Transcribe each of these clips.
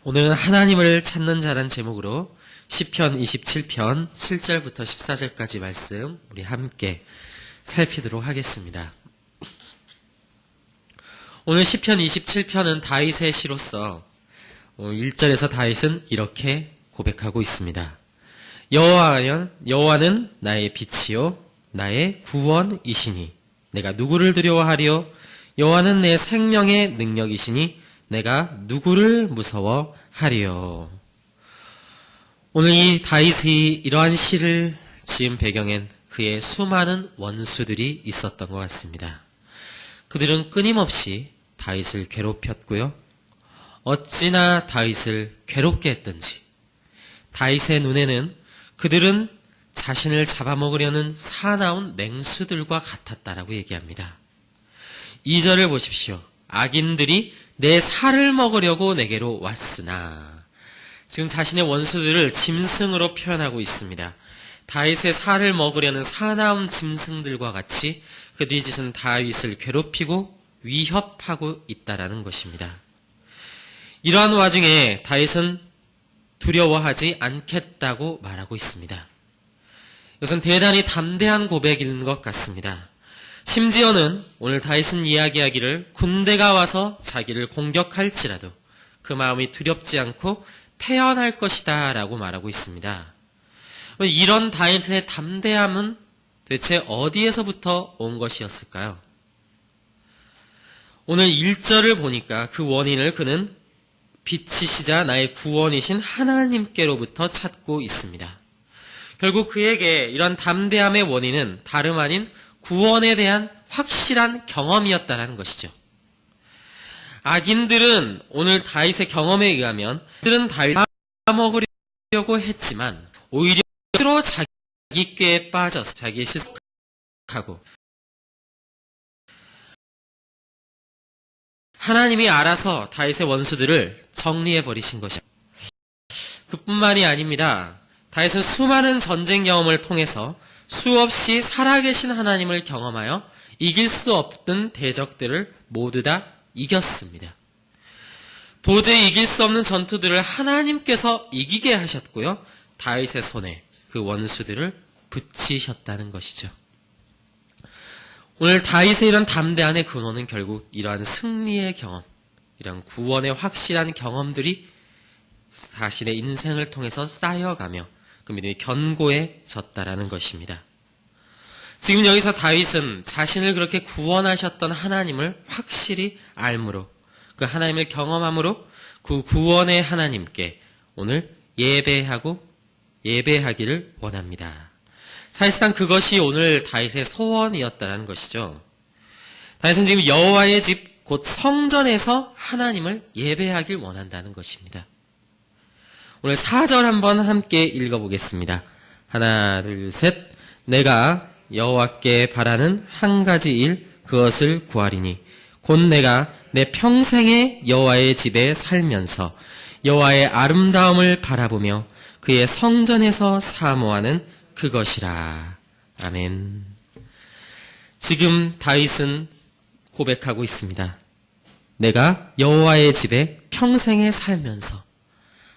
오늘은 하나님을 찾는 자란 제목으로 시편 27편 7절부터 14절까지 말씀 우리 함께 살피도록 하겠습니다. 오늘 시편 27편은 다윗의 시로서 1절에서 다윗은 이렇게 고백하고 있습니다. 여호와는 나의 빛이요 나의 구원이시니 내가 누구를 두려워하리요? 여호와는 내 생명의 능력이시니 내가 누구를 무서워하리요? 오늘 이 다윗이 이러한 시를 지은 배경엔 그의 수많은 원수들이 있었던 것 같습니다. 그들은 끊임없이 다윗을 괴롭혔고요. 어찌나 다윗을 괴롭게 했던지 다윗의 눈에는 그들은 자신을 잡아먹으려는 사나운 맹수들과 같았다라고 얘기합니다. 2절을 보십시오. 악인들이 내 살을 먹으려고 내게로 왔으나, 지금 자신의 원수들을 짐승으로 표현하고 있습니다. 다윗의 살을 먹으려는 사나운 짐승들과 같이 그들이 짓은 다윗을 괴롭히고 위협하고 있다라는 것입니다. 이러한 와중에 다윗은 두려워하지 않겠다고 말하고 있습니다. 이것은 대단히 담대한 고백인 것 같습니다. 심지어는 오늘 다윗은 이야기하기를 군대가 와서 자기를 공격할지라도 그 마음이 두렵지 않고 태어날 것이다 라고 말하고 있습니다. 이런 다윗의 담대함은 도대체 어디에서부터 온 것이었을까요? 오늘 1절을 보니까 그 원인을 그는 빛이시자 나의 구원이신 하나님께로부터 찾고 있습니다. 결국 그에게 이런 담대함의 원인은 다름 아닌 구원에 대한 확실한 경험이었다는 것이죠. 악인들은 오늘 다윗의 경험에 의하면 그들은 다윗을 잡아먹으려고 했지만 오히려 스스로 자기 꾀에 빠져서 자기의 시속하고 하나님이 알아서 다윗의 원수들을 정리해버리신 것이죠. 그뿐만이 아닙니다. 다윗은 수많은 전쟁 경험을 통해서 수없이 살아계신 하나님을 경험하여 이길 수 없던 대적들을 모두 다 이겼습니다. 도저히 이길 수 없는 전투들을 하나님께서 이기게 하셨고요. 다윗의 손에 그 원수들을 붙이셨다는 것이죠. 오늘 다윗의 이런 담대함의 근원은 결국 이러한 승리의 경험, 이런 구원의 확실한 경험들이 자신의 인생을 통해서 쌓여가며 그 믿음이 견고해졌다라는 것입니다. 지금 여기서 다윗은 자신을 그렇게 구원하셨던 하나님을 확실히 알므로, 그 하나님을 경험함으로 그 구원의 하나님께 오늘 예배하기를 원합니다. 사실상 그것이 오늘 다윗의 소원이었다는 것이죠. 다윗은 지금 여호와의 집 곧 성전에서 하나님을 예배하길 원한다는 것입니다. 오늘 4절 한번 함께 읽어보겠습니다. 하나, 둘, 셋. 내가 여호와께 바라는 한 가지 일, 그것을 구하리니 곧 내가 내 평생에 여호와의 집에 살면서 여호와의 아름다움을 바라보며 그의 성전에서 사모하는 그것이라. 아멘. 지금 다윗은 고백하고 있습니다. 내가 여호와의 집에 평생에 살면서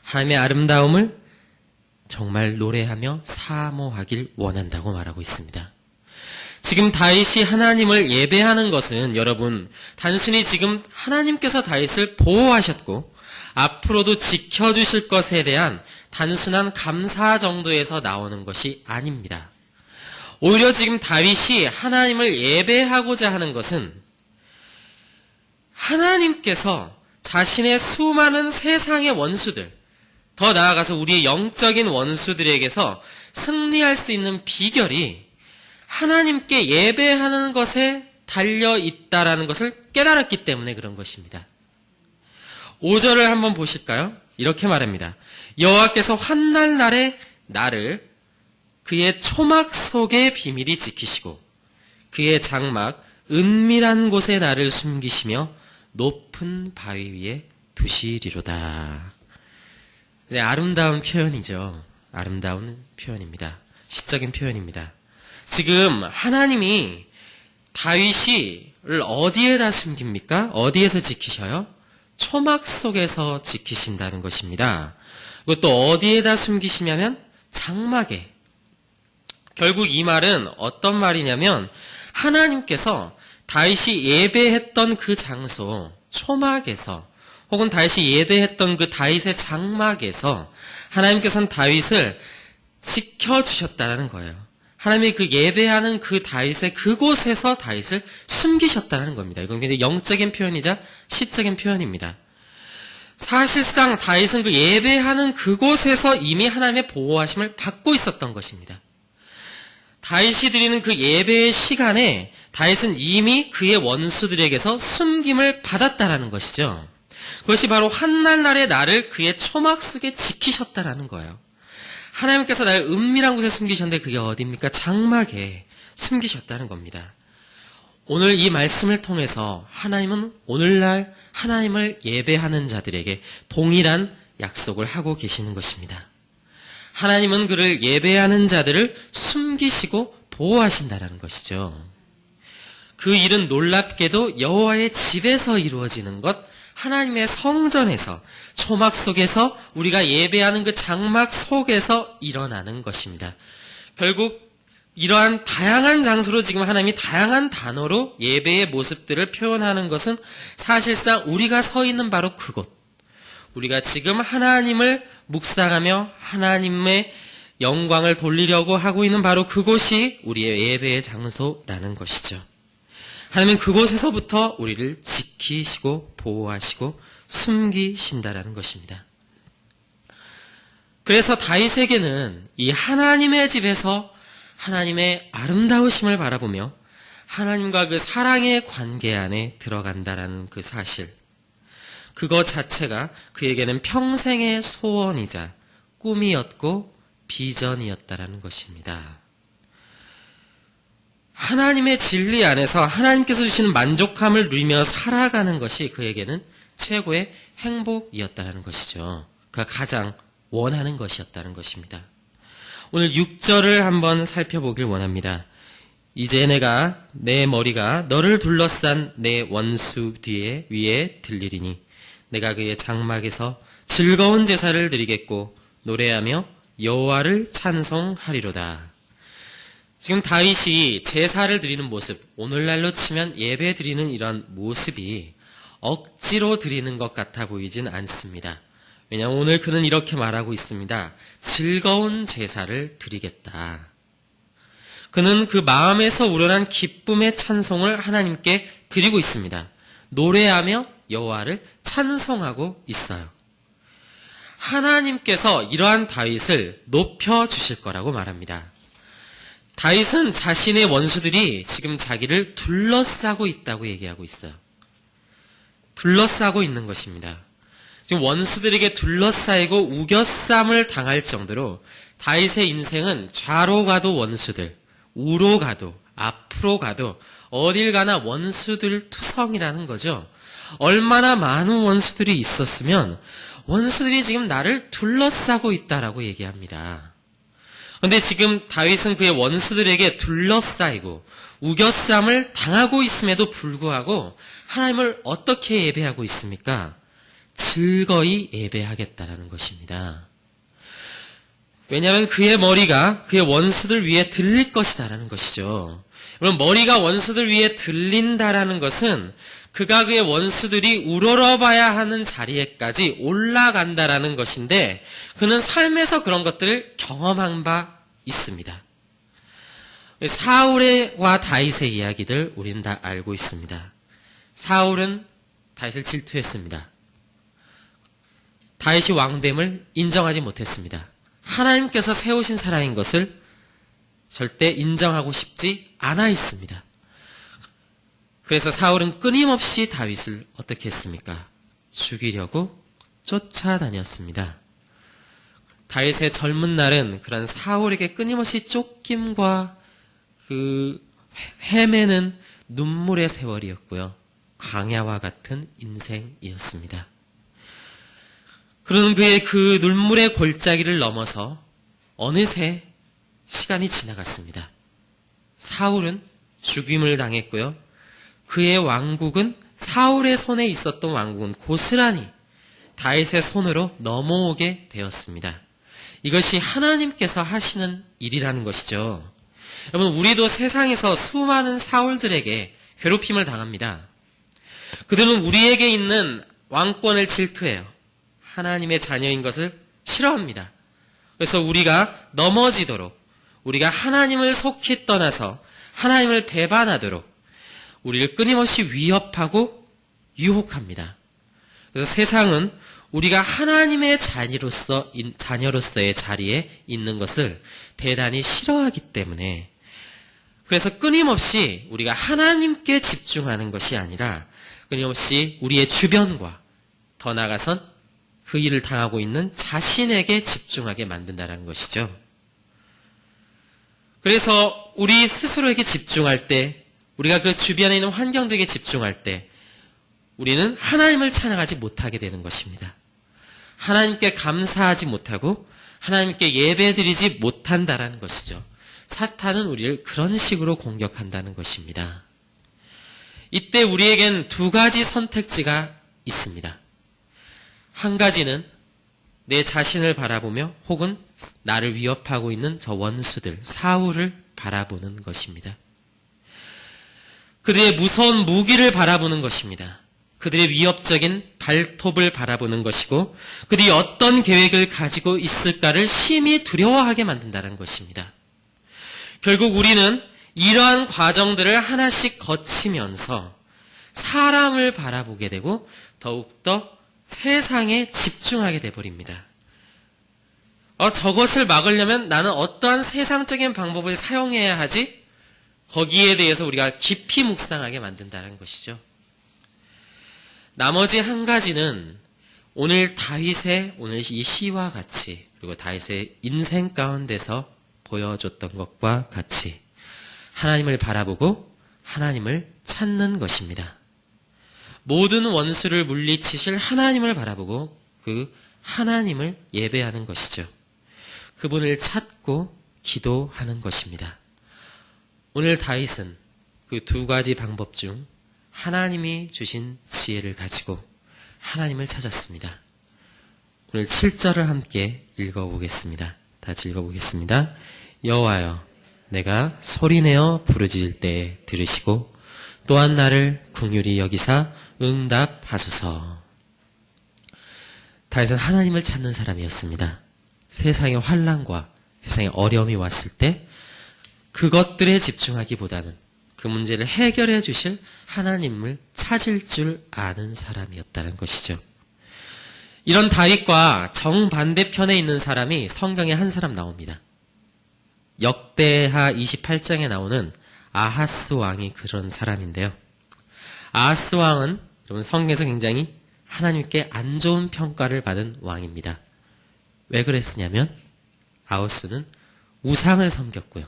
하나님의 아름다움을 정말 노래하며 사모하길 원한다고 말하고 있습니다. 지금 다윗이 하나님을 예배하는 것은 여러분 단순히 지금 하나님께서 다윗을 보호하셨고 앞으로도 지켜주실 것에 대한 단순한 감사 정도에서 나오는 것이 아닙니다. 오히려 지금 다윗이 하나님을 예배하고자 하는 것은 하나님께서 자신의 수많은 세상의 원수들, 더 나아가서 우리의 영적인 원수들에게서 승리할 수 있는 비결이 하나님께 예배하는 것에 달려있다라는 것을 깨달았기 때문에 그런 것입니다. 5절을 한번 보실까요? 이렇게 말합니다. 여호와께서 환난 날에 나를 그의 초막 속에 비밀히 지키시고 그의 장막 은밀한 곳에 나를 숨기시며 높은 바위 위에 두시리로다. 네, 아름다운 표현이죠. 아름다운 표현입니다. 시적인 표현입니다. 지금 하나님이 다윗을 어디에다 숨깁니까? 어디에서 지키셔요? 초막 속에서 지키신다는 것입니다. 그것도 어디에다 숨기시냐면 장막에. 결국 이 말은 어떤 말이냐면 하나님께서 다윗이 예배했던 그 장소 초막에서 혹은 다윗이 예배했던 그 다윗의 장막에서 하나님께서는 다윗을 지켜주셨다는 거예요. 하나님이 그 예배하는 그 다윗의 그곳에서 다윗을 숨기셨다는 겁니다. 이건 굉장히 영적인 표현이자 시적인 표현입니다. 사실상 다윗은 그 예배하는 그곳에서 이미 하나님의 보호하심을 받고 있었던 것입니다. 다윗이 드리는 그 예배의 시간에 다윗은 이미 그의 원수들에게서 숨김을 받았다라는 것이죠. 그것이 바로 한날날의 나를 그의 초막 속에 지키셨다라는 거예요. 하나님께서 나를 은밀한 곳에 숨기셨는데 그게 어디입니까? 장막에 숨기셨다는 겁니다. 오늘 이 말씀을 통해서 하나님은 오늘날 하나님을 예배하는 자들에게 동일한 약속을 하고 계시는 것입니다. 하나님은 그를 예배하는 자들을 숨기시고 보호하신다라는 것이죠. 그 일은 놀랍게도 여호와의 집에서 이루어지는 것, 하나님의 성전에서, 초막 속에서, 우리가 예배하는 그 장막 속에서 일어나는 것입니다. 결국 이러한 다양한 장소로 지금 하나님이 다양한 단어로 예배의 모습들을 표현하는 것은 사실상 우리가 서 있는 바로 그곳, 우리가 지금 하나님을 묵상하며 하나님의 영광을 돌리려고 하고 있는 바로 그곳이 우리의 예배의 장소라는 것이죠. 하나님은 그곳에서부터 우리를 지키시고 보호하시고 숨기신다라는 것입니다. 그래서 다윗에게는 이 하나님의 집에서 하나님의 아름다우심을 바라보며 하나님과 그 사랑의 관계 안에 들어간다라는 그 사실, 그것 자체가 그에게는 평생의 소원이자 꿈이었고 비전이었다라는 것입니다. 하나님의 진리 안에서 하나님께서 주시는 만족함을 누리며 살아가는 것이 그에게는 최고의 행복이었다는 것이죠. 그가 가장 원하는 것이었다는 것입니다. 오늘 6절을 한번 살펴보길 원합니다. 이제 내가 내 머리가 너를 둘러싼 내 원수 뒤에 위에 들리리니 내가 그의 장막에서 즐거운 제사를 드리겠고 노래하며 여호와를 찬송하리로다. 지금 다윗이 제사를 드리는 모습, 오늘날로 치면 예배 드리는 이런 모습이 억지로 드리는 것 같아 보이진 않습니다. 왜냐하면 오늘 그는 이렇게 말하고 있습니다. 즐거운 제사를 드리겠다. 그는 그 마음에서 우러난 기쁨의 찬송을 하나님께 드리고 있습니다. 노래하며 여호와를 찬송하고 있어요. 하나님께서 이러한 다윗을 높여주실 거라고 말합니다. 다윗은 자신의 원수들이 지금 자기를 둘러싸고 있다고 얘기하고 있어요. 둘러싸고 있는 것입니다. 지금 원수들에게 둘러싸이고 우겨쌈을 당할 정도로 다윗의 인생은 좌로 가도 원수들, 우로 가도 앞으로 가도 어딜 가나 원수들 투성이라는 거죠. 얼마나 많은 원수들이 있었으면 원수들이 지금 나를 둘러싸고 있다라고 얘기합니다. 그런데 지금 다윗은 그의 원수들에게 둘러싸이고 우겨쌈을 당하고 있음에도 불구하고 하나님을 어떻게 예배하고 있습니까? 즐거이 예배하겠다라는 것입니다. 왜냐하면 그의 머리가 그의 원수들 위에 들릴 것이다라는 것이죠. 여러분, 머리가 원수들 위에 들린다라는 것은 그가 그의 원수들이 우러러봐야 하는 자리에까지 올라간다라는 것인데 그는 삶에서 그런 것들을 경험한 바 있습니다. 사울과 다윗의 이야기들 우리는 다 알고 있습니다. 사울은 다윗을 질투했습니다. 다윗이 왕됨을 인정하지 못했습니다. 하나님께서 세우신 사람인 것을 절대 인정하고 싶지 않아 있습니다. 그래서 사울은 끊임없이 다윗을 어떻게 했습니까? 죽이려고 쫓아다녔습니다. 다윗의 젊은 날은 그런 사울에게 끊임없이 쫓김과 그 헤매는 눈물의 세월이었고요. 광야와 같은 인생이었습니다. 그런 그의 그 눈물의 골짜기를 넘어서 어느새 시간이 지나갔습니다. 사울은 죽임을 당했고요. 그의 왕국은 사울의 손에 있었던 왕국은 고스란히 다윗의 손으로 넘어오게 되었습니다. 이것이 하나님께서 하시는 일이라는 것이죠. 여러분, 우리도 세상에서 수많은 사울들에게 괴롭힘을 당합니다. 그들은 우리에게 있는 왕권을 질투해요. 하나님의 자녀인 것을 싫어합니다. 그래서 우리가 넘어지도록, 우리가 하나님을 속히 떠나서 하나님을 배반하도록 우리를 끊임없이 위협하고 유혹합니다. 그래서 세상은 우리가 하나님의 자녀로서의 자리에 있는 것을 대단히 싫어하기 때문에, 그래서 끊임없이 우리가 하나님께 집중하는 것이 아니라 끊임없이 우리의 주변과 더 나아가선 그 일을 당하고 있는 자신에게 집중하게 만든다는 것이죠. 그래서 우리 스스로에게 집중할 때, 우리가 그 주변에 있는 환경들에게 집중할 때 우리는 하나님을 찬양하지 못하게 되는 것입니다. 하나님께 감사하지 못하고 하나님께 예배드리지 못한다라는 것이죠. 사탄은 우리를 그런 식으로 공격한다는 것입니다. 이때 우리에겐 두 가지 선택지가 있습니다. 한 가지는 내 자신을 바라보며 혹은 나를 위협하고 있는 저 원수들, 사울을 바라보는 것입니다. 그들의 무서운 무기를 바라보는 것입니다. 그들의 위협적인 발톱을 바라보는 것이고 그들이 어떤 계획을 가지고 있을까를 심히 두려워하게 만든다는 것입니다. 결국 우리는 이러한 과정들을 하나씩 거치면서 사람을 바라보게 되고 더욱더 세상에 집중하게 되어버립니다. 저것을 막으려면 나는 어떠한 세상적인 방법을 사용해야 하지? 거기에 대해서 우리가 깊이 묵상하게 만든다는 것이죠. 나머지 한 가지는 오늘 이 시와 같이, 그리고 다윗의 인생 가운데서 보여줬던 것과 같이 하나님을 바라보고 하나님을 찾는 것입니다. 모든 원수를 물리치실 하나님을 바라보고 그 하나님을 예배하는 것이죠. 그분을 찾고 기도하는 것입니다. 오늘 다윗은 그 두 가지 방법 중 하나님이 주신 지혜를 가지고 하나님을 찾았습니다. 오늘 7절을 함께 읽어보겠습니다. 다 같이 읽어보겠습니다. 여호와여, 내가 소리내어 부르짖을 때에 들으시고 또한 나를 긍휼히 여기사 응답하소서. 다윗은 하나님을 찾는 사람이었습니다. 세상의 환난과 세상의 어려움이 왔을 때 그것들에 집중하기보다는 그 문제를 해결해 주실 하나님을 찾을 줄 아는 사람이었다는 것이죠. 이런 다윗과 정반대편에 있는 사람이 성경에 한 사람 나옵니다. 역대하 28장에 나오는 아하스 왕이 그런 사람인데요. 아하스 왕은 여러분 성경에서 굉장히 하나님께 안 좋은 평가를 받은 왕입니다. 왜 그랬으냐면 아하스는 우상을 섬겼고요.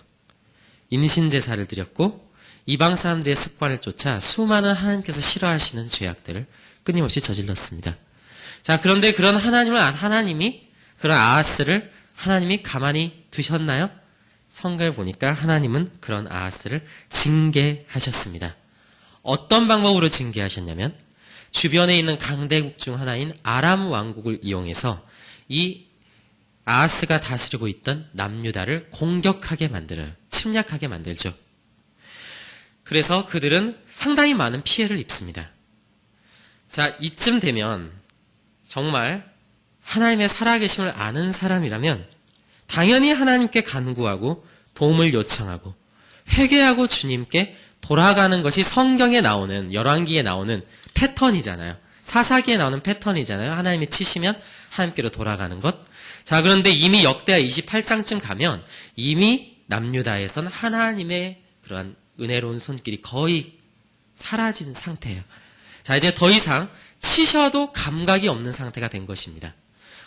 인신제사를 드렸고 이방 사람들의 습관을 쫓아 수많은 하나님께서 싫어하시는 죄악들을 끊임없이 저질렀습니다. 자, 그런데 그런 하나님이 그런 아하스를 하나님이 가만히 두셨나요? 성경을 보니까 하나님은 그런 아하스를 징계하셨습니다. 어떤 방법으로 징계하셨냐면 주변에 있는 강대국 중 하나인 아람 왕국을 이용해서 이 아하스가 다스리고 있던 남유다를 공격하게 만들어요. 침략하게 만들죠. 그래서 그들은 상당히 많은 피해를 입습니다. 자, 이쯤 되면 정말 하나님의 살아계심을 아는 사람이라면 당연히 하나님께 간구하고 도움을 요청하고 회개하고 주님께 돌아가는 것이 성경에 나오는, 열왕기에 나오는 패턴이잖아요. 사사기에 나오는 패턴이잖아요. 하나님이 치시면 하나님께로 돌아가는 것. 자, 그런데 이미 역대하 28장쯤 가면 이미 남유다에선 하나님의 그러한 은혜로운 손길이 거의 사라진 상태예요. 자, 이제 더 이상 치셔도 감각이 없는 상태가 된 것입니다.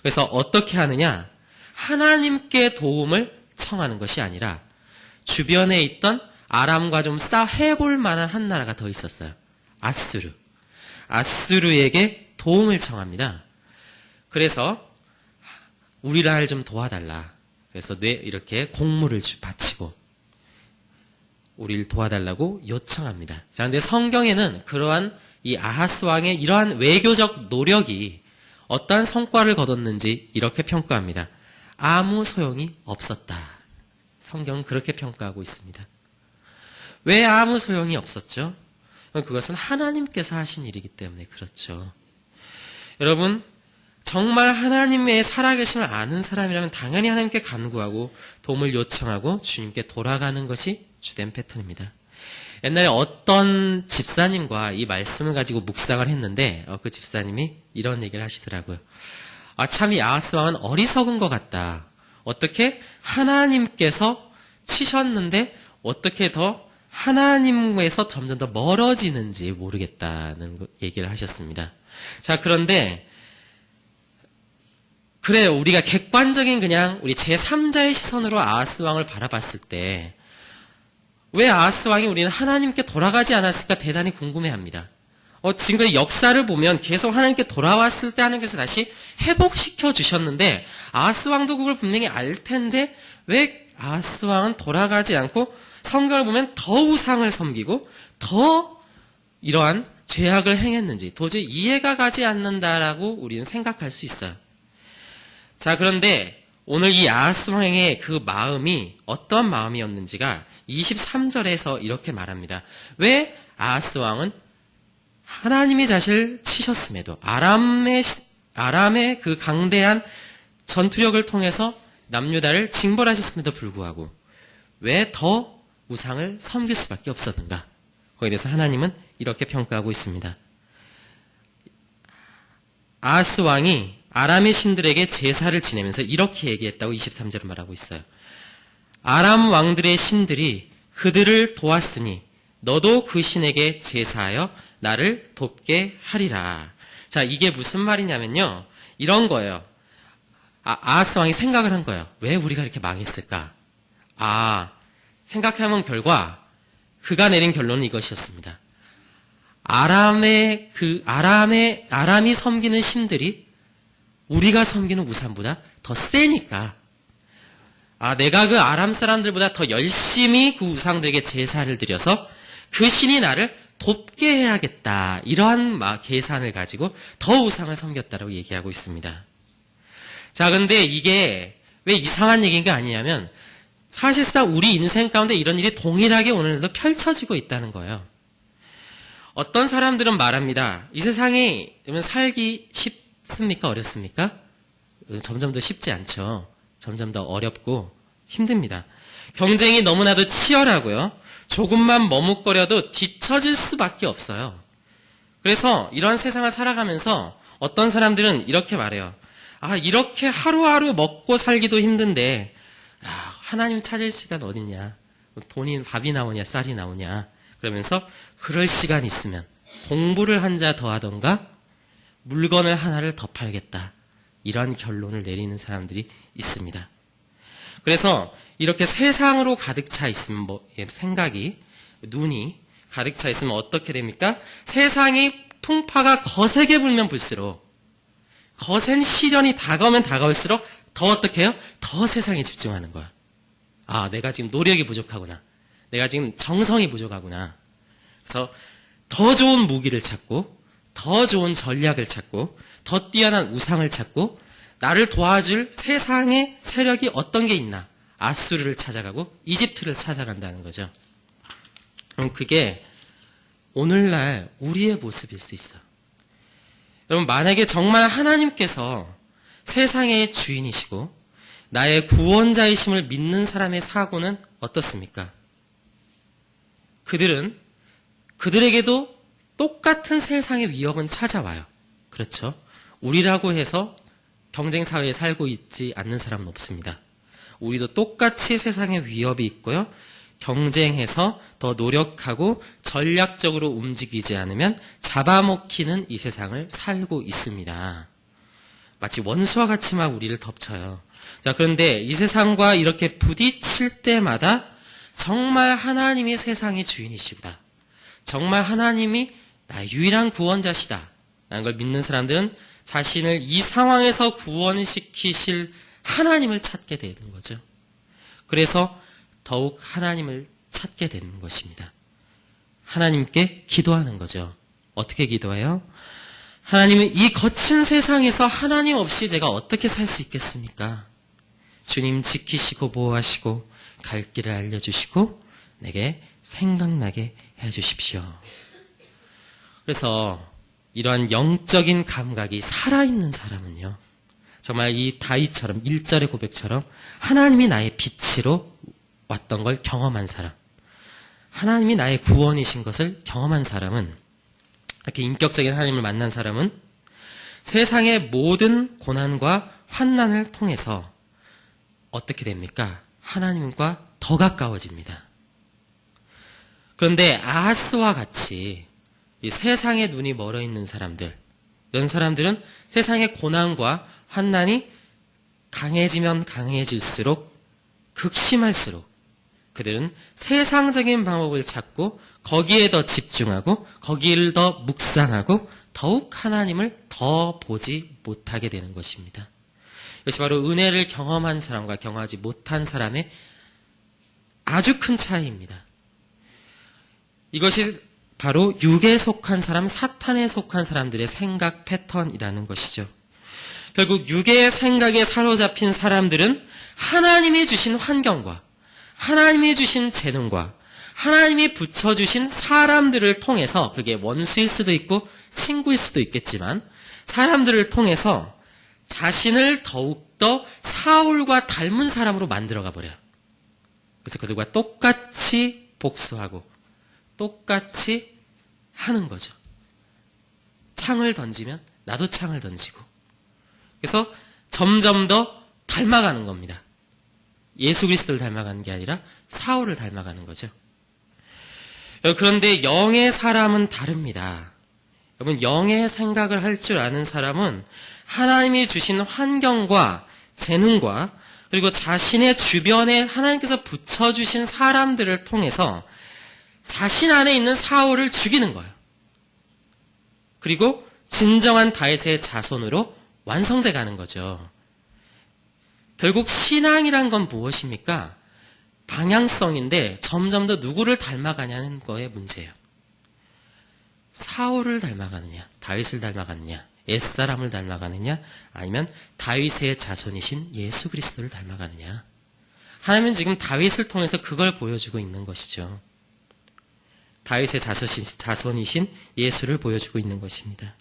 그래서 어떻게 하느냐? 하나님께 도움을 청하는 것이 아니라 주변에 있던 아람과 좀 해볼 만한 한 나라가 더 있었어요. 아수르. 아수르에게 도움을 청합니다. 그래서 우리 나라를 좀 도와달라. 그래서 이렇게 공물을 바치고 우리를 도와달라고 요청합니다. 자, 근데 성경에는 그러한 이 아하스 왕의 이러한 외교적 노력이 어떠한 성과를 거뒀는지 이렇게 평가합니다. 아무 소용이 없었다. 성경은 그렇게 평가하고 있습니다. 왜 아무 소용이 없었죠? 그것은 하나님께서 하신 일이기 때문에 그렇죠. 여러분, 정말 하나님의 살아계심을 아는 사람이라면 당연히 하나님께 간구하고 도움을 요청하고 주님께 돌아가는 것이 주된 패턴입니다. 옛날에 어떤 집사님과 이 말씀을 가지고 묵상을 했는데 그 집사님이 이런 얘기를 하시더라고요. 참 이 아하스 왕은 어리석은 것 같다. 어떻게 하나님께서 치셨는데 어떻게 더 하나님에서 점점 더 멀어지는지 모르겠다는 얘기를 하셨습니다. 자, 그런데 그래요. 우리가 객관적인 그냥 우리 제3자의 시선으로 아하스 왕을 바라봤을 때 왜 아하스 왕이 우리는 하나님께 돌아가지 않았을까 대단히 궁금해합니다. 지금까지 역사를 보면 계속 하나님께 돌아왔을 때 하나님께서 다시 회복시켜 주셨는데 아하스 왕도 그걸 분명히 알 텐데 왜 아하스 왕은 돌아가지 않고 성경을 보면 더 우상을 섬기고 더 이러한 죄악을 행했는지 도저히 이해가 가지 않는다라고 우리는 생각할 수 있어요. 자, 그런데 오늘 이 아하스 왕의 그 마음이 어떤 마음이었는지가 23절에서 이렇게 말합니다. 왜 아하스 왕은 하나님이 자신을 치셨음에도 아람의 그 강대한 전투력을 통해서 남유다를 징벌하셨음에도 불구하고 왜 더 우상을 섬길 수밖에 없었는가? 거기에 대해서 하나님은 이렇게 평가하고 있습니다. 아하스 왕이 아람의 신들에게 제사를 지내면서 이렇게 얘기했다고 23절을 말하고 있어요. 아람 왕들의 신들이 그들을 도왔으니 너도 그 신에게 제사하여 나를 돕게 하리라. 자, 이게 무슨 말이냐면요. 이런 거예요. 아하스 왕이 생각을 한 거예요. 왜 우리가 이렇게 망했을까? 생각해보면 결과 그가 내린 결론은 이것이었습니다. 아람이 섬기는 신들이 우리가 섬기는 우상보다 더 세니까 내가 그 아람 사람들보다 더 열심히 그 우상들에게 제사를 드려서 그 신이 나를 돕게 해야겠다. 이러한 계산을 가지고 더 우상을 섬겼다라고 얘기하고 있습니다. 자, 근데 이게 왜 이상한 얘기인가 아니냐면 사실상 우리 인생 가운데 이런 일이 동일하게 오늘도 펼쳐지고 있다는 거예요. 어떤 사람들은 말합니다. 이 세상이 살기 쉽습니까? 어렵습니까? 점점 더 쉽지 않죠. 점점 더 어렵고 힘듭니다. 경쟁이 너무나도 치열하고요. 조금만 머뭇거려도 뒤처질 수밖에 없어요. 그래서 이런 세상을 살아가면서 어떤 사람들은 이렇게 말해요. 이렇게 하루하루 먹고 살기도 힘든데 하나님 찾을 시간 어딨냐. 돈이 밥이 나오냐 쌀이 나오냐. 그러면서 그럴 시간 있으면 공부를 한 자 더 하던가 물건을 하나를 더 팔겠다. 이런 결론을 내리는 사람들이 있습니다. 그래서 이렇게 세상으로 가득 차 있으면 눈이 가득 차 있으면 어떻게 됩니까? 세상이 풍파가 거세게 불면 불수록 거센 시련이 다가오면 다가올수록 더 어떻게 해요? 더 세상에 집중하는 거야. 내가 지금 노력이 부족하구나. 내가 지금 정성이 부족하구나. 그래서 더 좋은 무기를 찾고 더 좋은 전략을 찾고 더 뛰어난 우상을 찾고 나를 도와줄 세상의 세력이 어떤 게 있나. 아수르를 찾아가고 이집트를 찾아간다는 거죠. 그럼 그게 오늘날 우리의 모습일 수 있어요. 여러분, 만약에 정말 하나님께서 세상의 주인이시고 나의 구원자이심을 믿는 사람의 사고는 어떻습니까? 그들에게도 똑같은 세상의 위협은 찾아와요. 그렇죠? 우리라고 해서 경쟁사회에 살고 있지 않는 사람은 없습니다. 우리도 똑같이 세상의 위협이 있고요. 경쟁해서 더 노력하고 전략적으로 움직이지 않으면 잡아먹히는 이 세상을 살고 있습니다. 마치 원수와 같이 막 우리를 덮쳐요. 자, 그런데 이 세상과 이렇게 부딪힐 때마다 정말 하나님이 세상의 주인이시다. 정말 하나님이 나의 유일한 구원자시다. 라는 걸 믿는 사람들은 자신을 이 상황에서 구원시키실 하나님을 찾게 되는 거죠. 그래서 더욱 하나님을 찾게 되는 것입니다. 하나님께 기도하는 거죠. 어떻게 기도해요? 하나님은 이 거친 세상에서 하나님 없이 제가 어떻게 살 수 있겠습니까? 주님 지키시고 보호하시고 갈 길을 알려주시고 내게 생각나게 해주십시오. 그래서 이러한 영적인 감각이 살아있는 사람은요, 정말 이 다윗처럼 1절의 고백처럼 하나님이 나의 빛으로 왔던 걸 경험한 사람, 하나님이 나의 구원이신 것을 경험한 사람은, 이렇게 인격적인 하나님을 만난 사람은 세상의 모든 고난과 환난을 통해서 어떻게 됩니까? 하나님과 더 가까워집니다. 그런데 아하스와 같이 이 세상에 눈이 멀어 있는 사람들, 이런 사람들은 세상의 고난과 환난이 강해지면 강해질수록, 극심할수록 그들은 세상적인 방법을 찾고 거기에 더 집중하고 거기를 더 묵상하고 더욱 하나님을 더 보지 못하게 되는 것입니다. 이것이 바로 은혜를 경험한 사람과 경험하지 못한 사람의 아주 큰 차이입니다. 이것이 바로 육에 속한 사람, 사탄에 속한 사람들의 생각 패턴이라는 것이죠. 결국 육의 생각에 사로잡힌 사람들은 하나님이 주신 환경과 하나님이 주신 재능과 하나님이 붙여주신 사람들을 통해서, 그게 원수일 수도 있고 친구일 수도 있겠지만, 사람들을 통해서 자신을 더욱더 사울과 닮은 사람으로 만들어가 버려요. 그래서 그들과 똑같이 복수하고 똑같이 하는 거죠. 창을 던지면 나도 창을 던지고, 그래서 점점 더 닮아가는 겁니다. 예수 그리스도를 닮아가는 게 아니라 사울을 닮아가는 거죠. 그런데 영의 사람은 다릅니다. 여러분, 영의 생각을 할 줄 아는 사람은 하나님이 주신 환경과 재능과 그리고 자신의 주변에 하나님께서 붙여주신 사람들을 통해서 자신 안에 있는 사울을 죽이는 거예요. 그리고 진정한 다윗의 자손으로 완성돼 가는 거죠. 결국 신앙이란 건 무엇입니까? 방향성인데 점점 더 누구를 닮아가냐는 거에 문제예요. 사울을 닮아가느냐, 다윗을 닮아가느냐, 옛사람을 닮아가느냐, 아니면 다윗의 자손이신 예수 그리스도를 닮아가느냐. 하나님은 지금 다윗을 통해서 그걸 보여주고 있는 것이죠. 다윗의 자손이신 예수를 보여주고 있는 것입니다.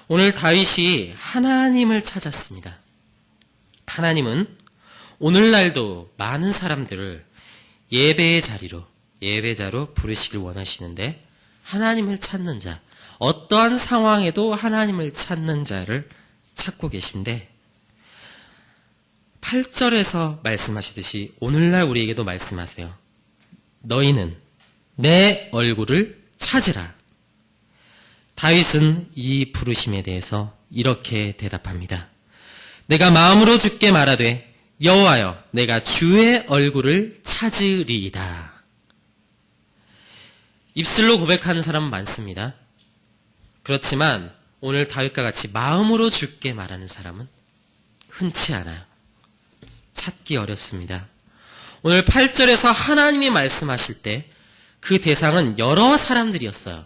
오늘 다윗이 하나님을 찾았습니다. 하나님은 오늘날도 많은 사람들을 예배의 자리로, 예배자로 부르시길 원하시는데, 하나님을 찾는 자, 어떠한 상황에도 하나님을 찾는 자를 찾고 계신데, 8절에서 말씀하시듯이 오늘날 우리에게도 말씀하세요. 너희는 내 얼굴을 찾으라. 다윗은 이 부르심에 대해서 이렇게 대답합니다. 내가 마음으로 주께 말하되 여호와여, 내가 주의 얼굴을 찾으리이다. 입술로 고백하는 사람은 많습니다. 그렇지만 오늘 다윗과 같이 마음으로 주께 말하는 사람은 흔치 않아요. 찾기 어렵습니다. 오늘 8절에서 하나님이 말씀하실 때 그 대상은 여러 사람들이었어요.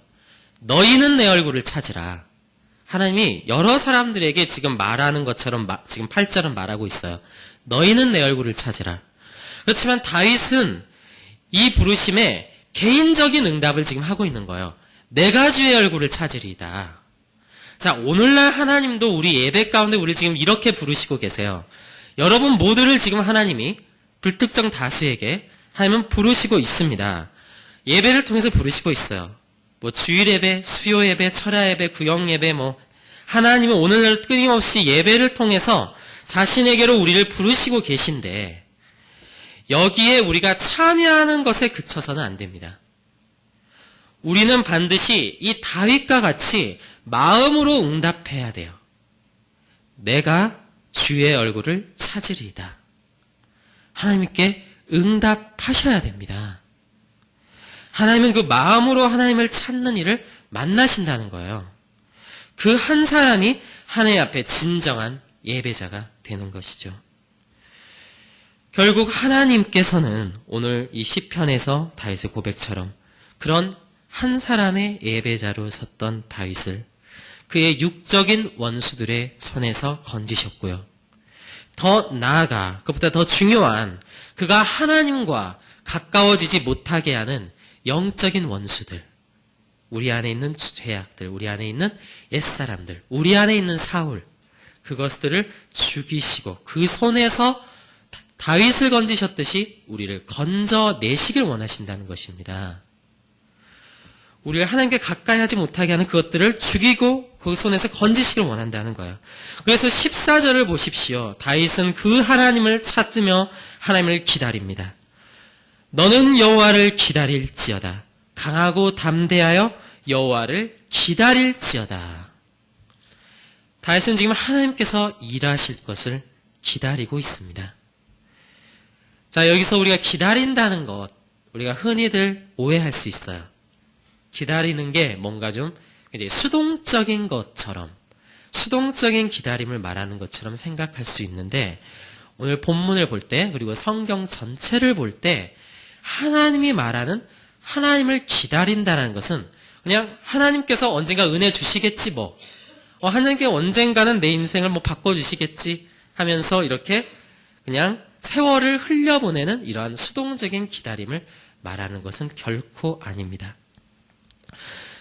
너희는 내 얼굴을 찾으라. 하나님이 여러 사람들에게 지금 말하는 것처럼 지금 8절은 말하고 있어요. 너희는 내 얼굴을 찾으라. 그렇지만 다윗은 이 부르심에 개인적인 응답을 지금 하고 있는 거예요. 내가 주의 얼굴을 찾으리이다. 자, 오늘날 하나님도 우리 예배 가운데 우리를 지금 이렇게 부르시고 계세요. 여러분 모두를 지금 하나님이 불특정 다수에게 하나님은 부르시고 있습니다. 예배를 통해서 부르시고 있어요. 주일 예배, 수요 예배, 철야 예배, 구역 예배, 하나님은 오늘날 끊임없이 예배를 통해서 자신에게로 우리를 부르시고 계신데, 여기에 우리가 참여하는 것에 그쳐서는 안 됩니다. 우리는 반드시 이 다윗과 같이 마음으로 응답해야 돼요. 내가 주의 얼굴을 찾으리이다. 하나님께 응답하셔야 됩니다. 하나님은 그 마음으로 하나님을 찾는 일을 만나신다는 거예요. 그 한 사람이 하나님 앞에 진정한 예배자가 되는 것이죠. 결국 하나님께서는 오늘 이 시편에서 다윗의 고백처럼 그런 한 사람의 예배자로 섰던 다윗을 그의 육적인 원수들의 손에서 건지셨고요. 더 나아가 그것보다 더 중요한 그가 하나님과 가까워지지 못하게 하는 영적인 원수들, 우리 안에 있는 죄악들, 우리 안에 있는 옛사람들, 우리 안에 있는 사울, 그것들을 죽이시고 그 손에서 다윗을 건지셨듯이 우리를 건져내시길 원하신다는 것입니다. 우리를 하나님께 가까이 하지 못하게 하는 그것들을 죽이고 그 손에서 건지시길 원한다는 거예요. 그래서 14절을 보십시오. 다윗은 그 하나님을 찾으며 하나님을 기다립니다. 너는 여호와를 기다릴지어다. 강하고 담대하여 여호와를 기다릴지어다. 다윗은 지금 하나님께서 일하실 것을 기다리고 있습니다. 자, 여기서 우리가 기다린다는 것, 우리가 흔히들 오해할 수 있어요. 기다리는 게 뭔가 좀 이제 수동적인 것처럼, 수동적인 기다림을 말하는 것처럼 생각할 수 있는데, 오늘 본문을 볼 때, 그리고 성경 전체를 볼 때, 하나님이 말하는 하나님을 기다린다는 것은 그냥 하나님께서 언젠가 은혜 주시겠지 뭐, 하나님께 언젠가는 내 인생을 뭐 바꿔주시겠지 하면서 이렇게 그냥 세월을 흘려보내는 이러한 수동적인 기다림을 말하는 것은 결코 아닙니다.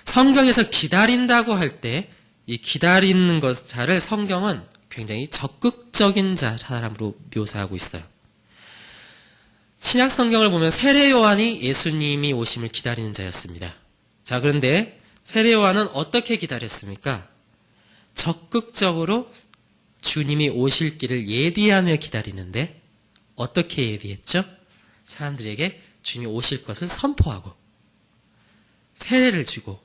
성경에서 기다린다고 할 때 이 기다리는 것 자를 성경은 굉장히 적극적인 사람으로 묘사하고 있어요. 신약 성경을 보면 세례 요한이 예수님이 오심을 기다리는 자였습니다. 자, 그런데 세례 요한은 어떻게 기다렸습니까? 적극적으로 주님이 오실 길을 예비하며 기다리는데 어떻게 예비했죠? 사람들에게 주님이 오실 것을 선포하고 세례를 주고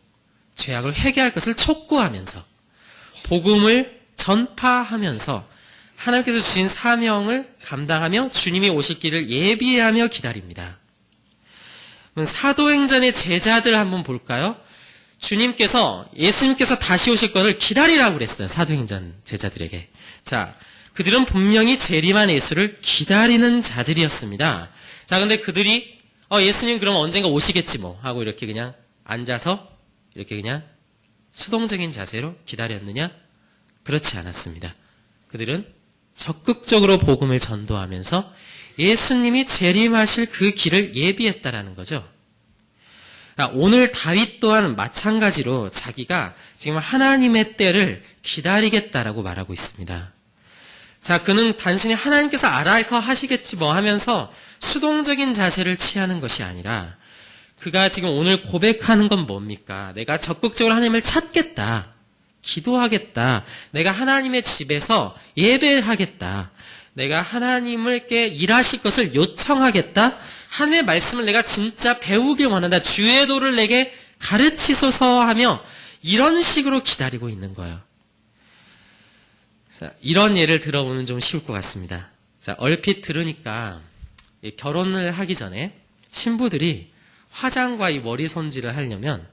죄악을 회개할 것을 촉구하면서 복음을 전파하면서 하나님께서 주신 사명을 감당하며 주님이 오실 길을 예비하며 기다립니다. 사도행전의 제자들 한번 볼까요? 예수님께서 다시 오실 것을 기다리라고 그랬어요. 사도행전 제자들에게. 자, 그들은 분명히 재림한 예수를 기다리는 자들이었습니다. 자, 근데 그들이 예수님 그럼 언젠가 오시겠지 뭐 하고 이렇게 그냥 앉아서 이렇게 그냥 수동적인 자세로 기다렸느냐? 그렇지 않았습니다. 그들은 적극적으로 복음을 전도하면서 예수님이 재림하실 그 길을 예비했다라는 거죠. 오늘 다윗 또한 마찬가지로 자기가 지금 하나님의 때를 기다리겠다라고 말하고 있습니다. 자, 그는 단순히 하나님께서 알아서 하시겠지 뭐 하면서 수동적인 자세를 취하는 것이 아니라 그가 지금 오늘 고백하는 건 뭡니까? 내가 적극적으로 하나님을 찾겠다. 기도하겠다. 내가 하나님의 집에서 예배하겠다. 내가 하나님께 일하실 것을 요청하겠다. 하나님의 말씀을 내가 진짜 배우길 원한다. 주의 도를 내게 가르치소서 하며 이런 식으로 기다리고 있는 거예요. 자, 이런 예를 들어보면 좀 쉬울 것 같습니다. 자, 얼핏 들으니까 결혼을 하기 전에 신부들이 화장과 이 머리 손질을 하려면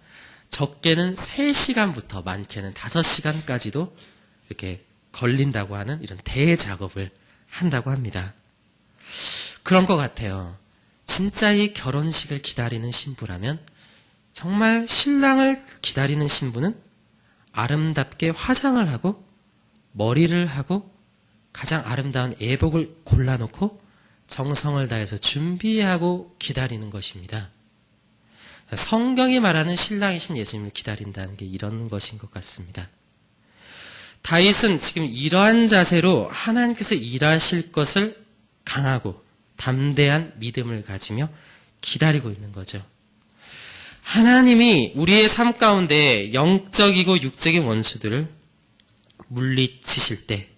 적게는 3시간부터 많게는 5시간까지도 이렇게 걸린다고 하는 이런 대작업을 한다고 합니다. 그런 것 같아요. 진짜 이 결혼식을 기다리는 신부라면 정말 신랑을 기다리는 신부는 아름답게 화장을 하고 머리를 하고 가장 아름다운 예복을 골라놓고 정성을 다해서 준비하고 기다리는 것입니다. 성경이 말하는 신랑이신 예수님을 기다린다는 게 이런 것인 것 같습니다. 다윗은 지금 이러한 자세로 하나님께서 일하실 것을 강하고 담대한 믿음을 가지며 기다리고 있는 거죠. 하나님이 우리의 삶 가운데 영적이고 육적인 원수들을 물리치실 때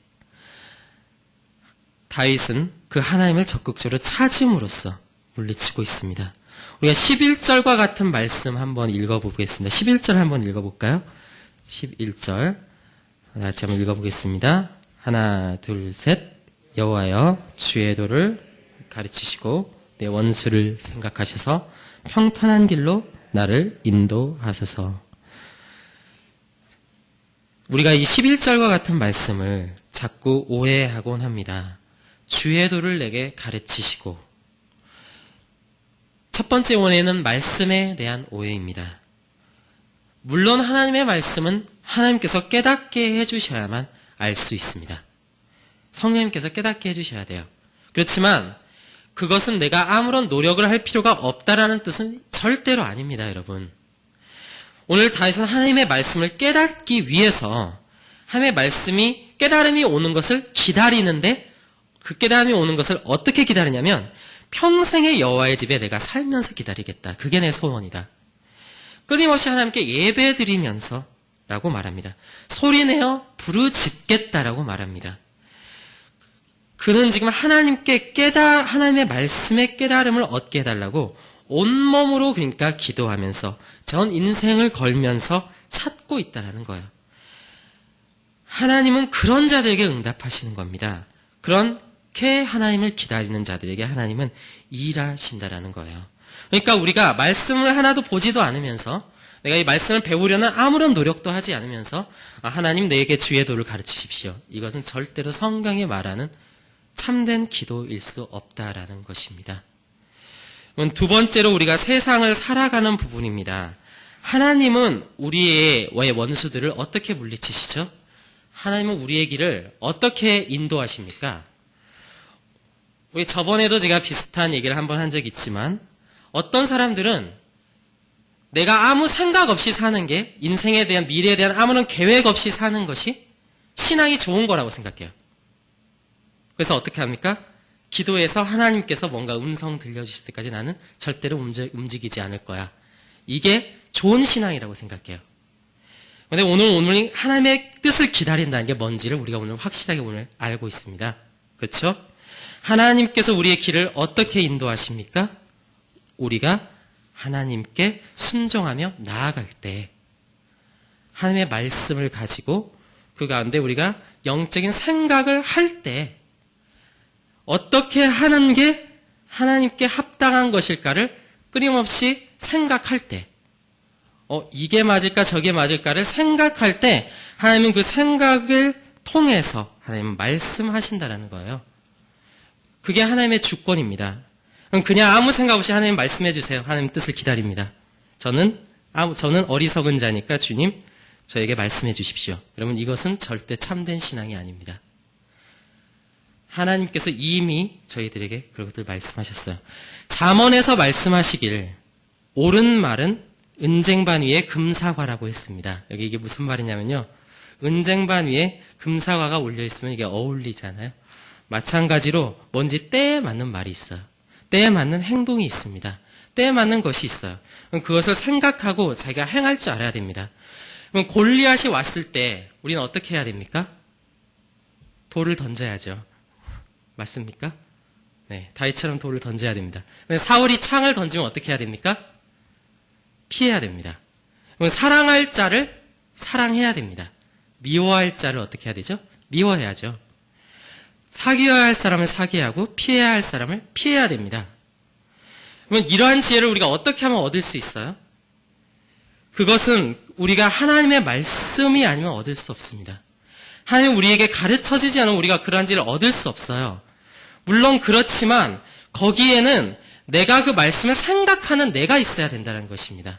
다윗은 그 하나님을 적극적으로 찾음으로써 물리치고 있습니다. 우리가 11절과 같은 말씀 한번 읽어보겠습니다. 11절 한번 읽어볼까요? 11절 같이 한번 읽어보겠습니다. 하나, 둘, 셋. 여호와여 주의 도를 가르치시고 내 원수를 생각하셔서 평탄한 길로 나를 인도하소서. 우리가 이 11절과 같은 말씀을 자꾸 오해하곤 합니다. 주의 도를 내게 가르치시고. 첫 번째 오해는 말씀에 대한 오해입니다. 물론 하나님의 말씀은 하나님께서 깨닫게 해주셔야만 알 수 있습니다. 성령님께서 깨닫게 해주셔야 돼요. 그렇지만 그것은 내가 아무런 노력을 할 필요가 없다라는 뜻은 절대로 아닙니다, 여러분. 오늘 다윗은 하나님의 말씀을 깨닫기 위해서 하나님의 말씀이 깨달음이 오는 것을 기다리는데, 그 깨달음이 오는 것을 어떻게 기다리냐면 평생의 여호와의 집에 내가 살면서 기다리겠다. 그게 내 소원이다. 끊임없이 하나님께 예배드리면서 라고 말합니다. 소리내어 부르짖겠다라고 말합니다. 그는 지금 하나님의 말씀의 깨달음을 얻게 해달라고 온몸으로 그러니까 기도하면서 전 인생을 걸면서 찾고 있다라는 거예요. 하나님은 그런 자들에게 응답하시는 겁니다. 그렇게 하나님을 기다리는 자들에게 하나님은 일하신다라는 거예요. 그러니까 우리가 말씀을 하나도 보지도 않으면서, 내가 이 말씀을 배우려는 아무런 노력도 하지 않으면서 하나님 내게 주의 도를 가르치십시오, 이것은 절대로 성경이 말하는 참된 기도일 수 없다라는 것입니다. 두 번째로 우리가 세상을 살아가는 부분입니다. 하나님은 우리의 원수들을 어떻게 물리치시죠? 하나님은 우리의 길을 어떻게 인도하십니까? 우리 저번에도 제가 비슷한 얘기를 한번 한 적이 있지만, 어떤 사람들은 내가 아무 생각 없이 사는 게, 인생에 대한, 미래에 대한 아무런 계획 없이 사는 것이 신앙이 좋은 거라고 생각해요. 그래서 어떻게 합니까? 기도해서 하나님께서 뭔가 음성 들려주실 때까지 나는 절대로 움직이지 않을 거야. 이게 좋은 신앙이라고 생각해요. 근데 오늘 하나님의 뜻을 기다린다는 게 뭔지를 우리가 오늘 확실하게 오늘 알고 있습니다. 그렇죠? 하나님께서 우리의 길을 어떻게 인도하십니까? 우리가 하나님께 순종하며 나아갈 때, 하나님의 말씀을 가지고 그 가운데 우리가 영적인 생각을 할 때, 어떻게 하는 게 하나님께 합당한 것일까를 끊임없이 생각할 때, 이게 맞을까 저게 맞을까를 생각할 때 하나님은 그 생각을 통해서 하나님은 말씀하신다라는 거예요. 그게 하나님의 주권입니다. 그냥 아무 생각 없이 하나님 말씀해 주세요. 하나님 뜻을 기다립니다. 저는 어리석은 자니까 주님 저에게 말씀해 주십시오. 여러분, 이것은 절대 참된 신앙이 아닙니다. 하나님께서 이미 저희들에게 그런 것들 말씀하셨어요. 잠언에서 말씀하시길 옳은 말은 은쟁반 위에 금사과라고 했습니다. 여기 이게 무슨 말이냐면요, 은쟁반 위에 금사과가 올려있으면 이게 어울리잖아요. 마찬가지로 뭔지 때에 맞는 말이 있어요. 때에 맞는 행동이 있습니다. 때에 맞는 것이 있어요. 그럼 그것을 생각하고 자기가 행할 줄 알아야 됩니다. 그럼 골리앗이 왔을 때 우리는 어떻게 해야 됩니까? 돌을 던져야죠. 맞습니까? 네, 다윗처럼 돌을 던져야 됩니다. 사울이 창을 던지면 어떻게 해야 됩니까? 피해야 됩니다. 그럼 사랑할 자를 사랑해야 됩니다. 미워할 자를 어떻게 해야 되죠? 미워해야죠. 사귀어야 할 사람을 사귀하고 피해야 할 사람을 피해야 됩니다. 그러면 이러한 지혜를 우리가 어떻게 하면 얻을 수 있어요? 그것은 우리가 하나님의 말씀이 아니면 얻을 수 없습니다. 하나님은 우리에게 가르쳐지지 않으면 우리가 그러한 지혜를 얻을 수 없어요. 물론 그렇지만 거기에는 내가 그 말씀을 생각하는 내가 있어야 된다는 것입니다.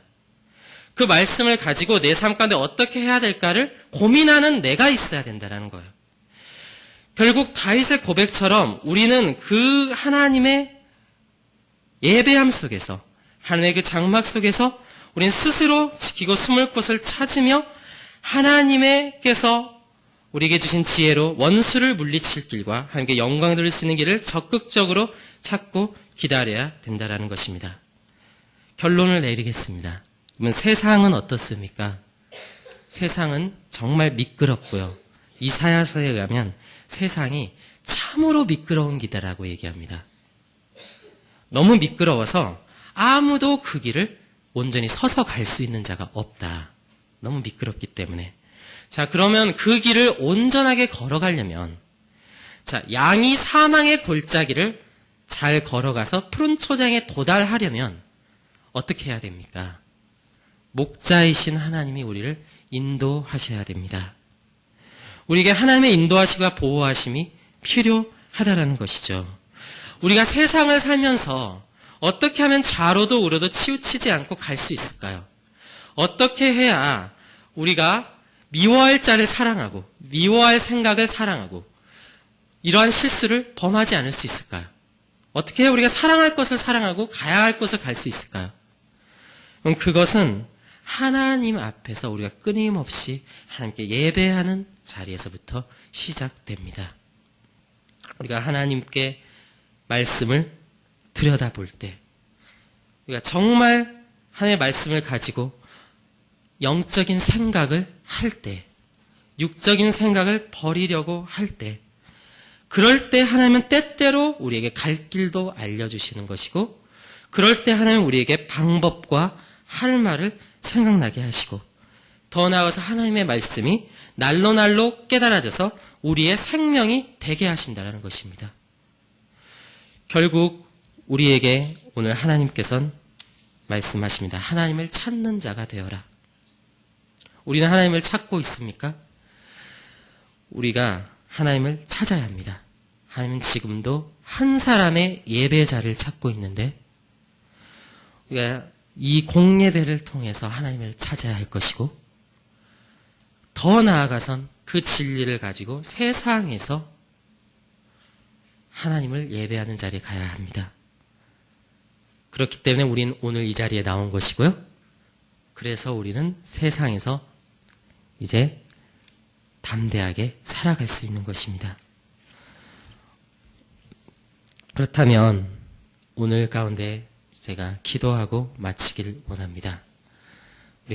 그 말씀을 가지고 내 삶 가운데 어떻게 해야 될까를 고민하는 내가 있어야 된다는 거예요. 결국 다윗의 고백처럼 우리는 그 하나님의 예배함 속에서, 하나님의 그 장막 속에서 우리는 스스로 지키고 숨을 곳을 찾으며 하나님께서 우리에게 주신 지혜로 원수를 물리칠 길과 하나님께 영광 돌릴 수 있는 길을 적극적으로 찾고 기다려야 된다는 것입니다. 결론을 내리겠습니다. 그러면 세상은 어떻습니까? 세상은 정말 미끄럽고요. 이사야서에 가면 세상이 참으로 미끄러운 길이라고 얘기합니다. 너무 미끄러워서 아무도 그 길을 온전히 서서 갈 수 있는 자가 없다. 너무 미끄럽기 때문에. 자, 그러면 그 길을 온전하게 걸어가려면, 자, 양이 사망의 골짜기를 잘 걸어가서 푸른 초장에 도달하려면 어떻게 해야 됩니까? 목자이신 하나님이 우리를 인도하셔야 됩니다. 우리에게 하나님의 인도하심과 보호하심이 하다라는 것이죠. 우리가 세상을 살면서 어떻게 하면 좌로도 우로도 치우치지 않고 갈 수 있을까요? 어떻게 해야 우리가 미워할 자를 사랑하고 미워할 생각을 사랑하고 이러한 실수를 범하지 않을 수 있을까요? 어떻게 해야 우리가 사랑할 것을 사랑하고 가야 할 곳을 갈 수 있을까요? 그럼 그것은 하나님 앞에서 우리가 끊임없이 하나님께 예배하는 자리에서부터 시작됩니다. 우리가 하나님께 말씀을 들여다볼 때, 우리가 정말 하나님의 말씀을 가지고 영적인 생각을 할 때, 육적인 생각을 버리려고 할 때, 그럴 때 하나님은 때때로 우리에게 갈 길도 알려주시는 것이고, 그럴 때 하나님은 우리에게 방법과 할 말을 생각나게 하시고, 더 나아가서 하나님의 말씀이 날로 날로 깨달아져서 우리의 생명이 되게 하신다는 것입니다. 결국 우리에게 오늘 하나님께서는 말씀하십니다. 하나님을 찾는 자가 되어라. 우리는 하나님을 찾고 있습니까? 우리가 하나님을 찾아야 합니다. 하나님은 지금도 한 사람의 예배자를 찾고 있는데 우리가 이 공예배를 통해서 하나님을 찾아야 할 것이고 더 나아가선 그 진리를 가지고 세상에서 하나님을 예배하는 자리에 가야 합니다. 그렇기 때문에 우리는 오늘 이 자리에 나온 것이고요. 그래서 우리는 세상에서 이제 담대하게 살아갈 수 있는 것입니다. 그렇다면 오늘 가운데 제가 기도하고 마치길 원합니다.